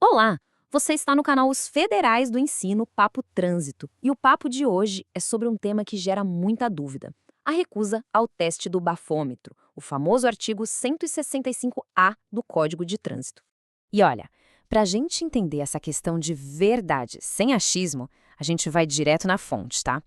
Olá! Você está no canal Os Federais do Ensino Papo Trânsito e o papo de hoje é sobre um tema que gera muita dúvida: a recusa ao teste do bafômetro, o famoso artigo 165A do Código de Trânsito. E olha, para a gente entender essa questão de verdade sem achismo, a gente vai direto na fonte, tá?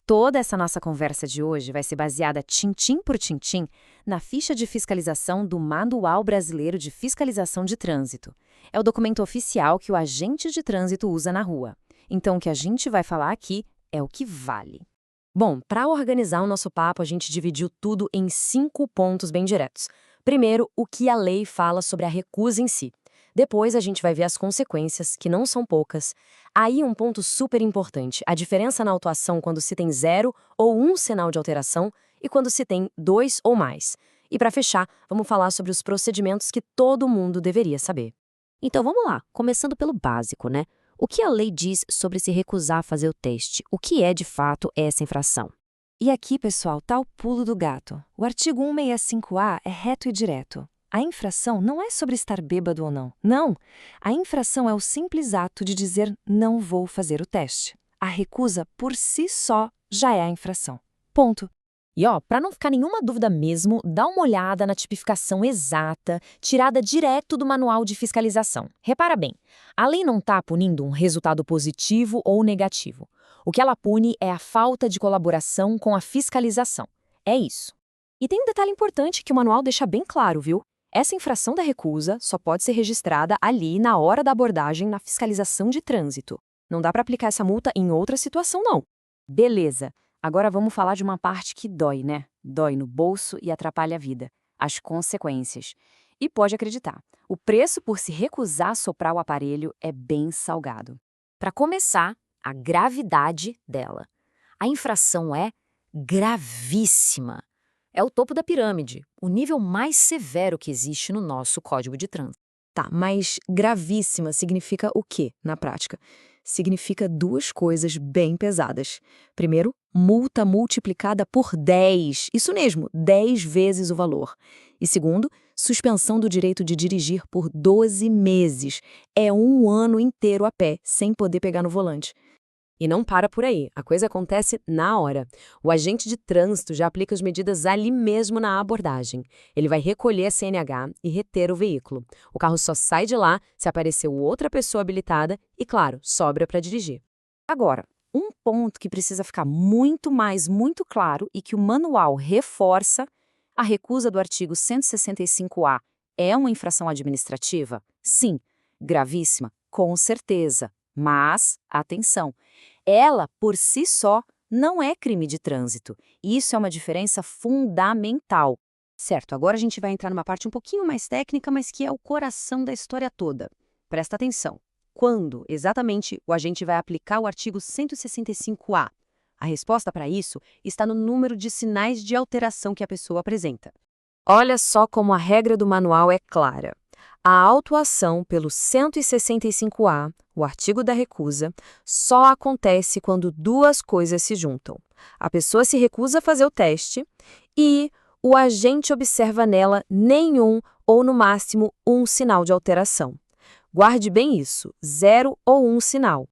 Toda essa nossa conversa de hoje vai ser baseada tintim por tintim na ficha de fiscalização do Manual Brasileiro de Fiscalização de Trânsito. É o documento oficial que o agente de trânsito usa na rua. Então, o que a gente vai falar aqui é o que vale. Bom, para organizar o nosso papo, a gente dividiu tudo em 5 pontos bem diretos. Primeiro, o que a lei fala sobre a recusa em si. Depois, a gente vai ver as consequências, que não são poucas. Aí, um ponto super importante: a diferença na autuação quando se tem 0 ou 1 sinal de alteração e quando se tem 2 ou mais. E para fechar, vamos falar sobre os procedimentos que todo mundo deveria saber. Então vamos lá, começando pelo básico, né? O que a lei diz sobre se recusar a fazer o teste? O que é de fato essa infração? E aqui, pessoal, tá o pulo do gato. O artigo 165A é reto e direto. A infração não é sobre estar bêbado ou não. Não! A infração é o simples ato de dizer não vou fazer o teste. A recusa, por si só, já é a infração. Ponto. E para não ficar nenhuma dúvida mesmo, dá uma olhada na tipificação exata, tirada direto do manual de fiscalização. Repara bem, a lei não está punindo um resultado positivo ou negativo. O que ela pune é a falta de colaboração com a fiscalização. É isso. E tem um detalhe importante que o manual deixa bem claro, viu? Essa infração da recusa só pode ser registrada ali na hora da abordagem na fiscalização de trânsito. Não dá para aplicar essa multa em outra situação, não. Beleza. Agora vamos falar de uma parte que dói, né? Dói no bolso e atrapalha a vida. As consequências. E pode acreditar, o preço por se recusar a soprar o aparelho é bem salgado. Para começar, a gravidade dela. A infração é gravíssima. É o topo da pirâmide, o nível mais severo que existe no nosso Código de Trânsito. Tá, mas gravíssima significa o quê na prática? Significa duas coisas bem pesadas. Primeiro, multa multiplicada por 10. Isso mesmo, 10 vezes o valor. E segundo, suspensão do direito de dirigir por 12 meses. É um ano inteiro a pé, sem poder pegar no volante. E não para por aí, a coisa acontece na hora. O agente de trânsito já aplica as medidas ali mesmo na abordagem. Ele vai recolher a CNH e reter o veículo. O carro só sai de lá se apareceu outra pessoa habilitada e, claro, sobra para dirigir. Agora, um ponto que precisa ficar muito claro e que o manual reforça: a recusa do artigo 165A é uma infração administrativa? Sim, gravíssima, com certeza. Mas, atenção, ela, por si só, não é crime de trânsito. Isso é uma diferença fundamental. Certo, agora a gente vai entrar numa parte um pouquinho mais técnica, mas que é o coração da história toda. Presta atenção. Quando, exatamente, o agente vai aplicar o artigo 165A? A resposta para isso está no número de sinais de alteração que a pessoa apresenta. Olha só como a regra do manual é clara. A autuação pelo 165A, o artigo da recusa, só acontece quando duas coisas se juntam. A pessoa se recusa a fazer o teste e o agente observa nela nenhum ou, no máximo, um sinal de alteração. Guarde bem isso, 0 ou 1 sinal.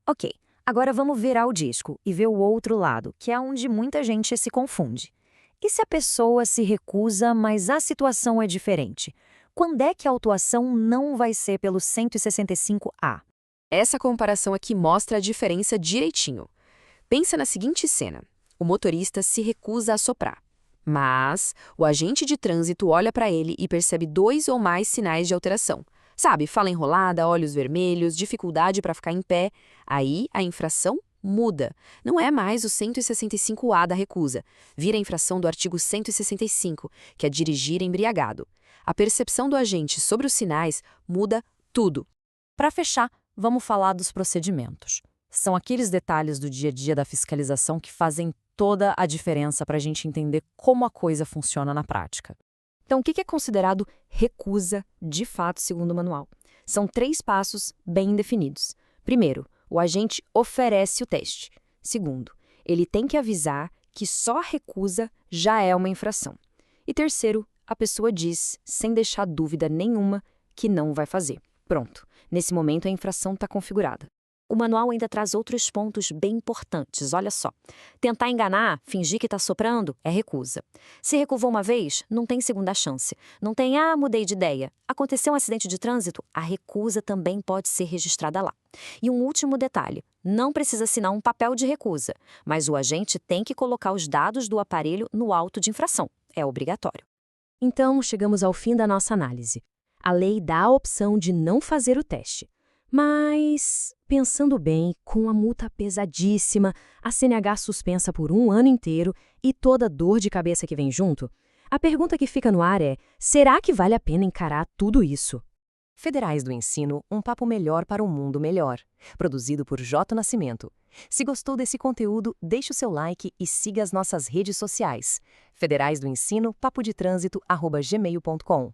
Ok, agora vamos virar o disco e ver o outro lado, que é onde muita gente se confunde. E se a pessoa se recusa, mas a situação é diferente? Quando é que a autuação não vai ser pelo 165A? Essa comparação aqui mostra a diferença direitinho. Pensa na seguinte cena: o motorista se recusa a soprar, mas o agente de trânsito olha para ele e percebe 2 ou mais sinais de alteração. Sabe, fala enrolada, olhos vermelhos, dificuldade para ficar em pé. Aí a infração muda. Não é mais o 165A da recusa. Vira a infração do artigo 165, que é dirigir embriagado. A percepção do agente sobre os sinais muda tudo. Para fechar, vamos falar dos procedimentos. São aqueles detalhes do dia a dia da fiscalização que fazem toda a diferença para a gente entender como a coisa funciona na prática. Então, o que é considerado recusa de fato, segundo o manual? São 3 passos bem definidos. Primeiro, o agente oferece o teste. Segundo, ele tem que avisar que só a recusa já é uma infração. E terceiro, a pessoa diz, sem deixar dúvida nenhuma, que não vai fazer. Pronto. Nesse momento, a infração está configurada. O manual ainda traz outros pontos bem importantes, olha só. Tentar enganar, fingir que está soprando, é recusa. Se recusou uma vez, não tem segunda chance. Não tem, mudei de ideia. Aconteceu um acidente de trânsito, a recusa também pode ser registrada lá. E um último detalhe, não precisa assinar um papel de recusa, mas o agente tem que colocar os dados do aparelho no auto de infração. É obrigatório. Então, chegamos ao fim da nossa análise. A lei dá a opção de não fazer o teste. Mas, pensando bem, com a multa pesadíssima, a CNH suspensa por 1 ano inteiro e toda a dor de cabeça que vem junto, a pergunta que fica no ar é: será que vale a pena encarar tudo isso? Federais do Ensino, um papo melhor para um mundo melhor. Produzido por J. Nascimento. Se gostou desse conteúdo, deixe o seu like e siga as nossas redes sociais. Federais do Ensino, papodetrânsito@gmail.com.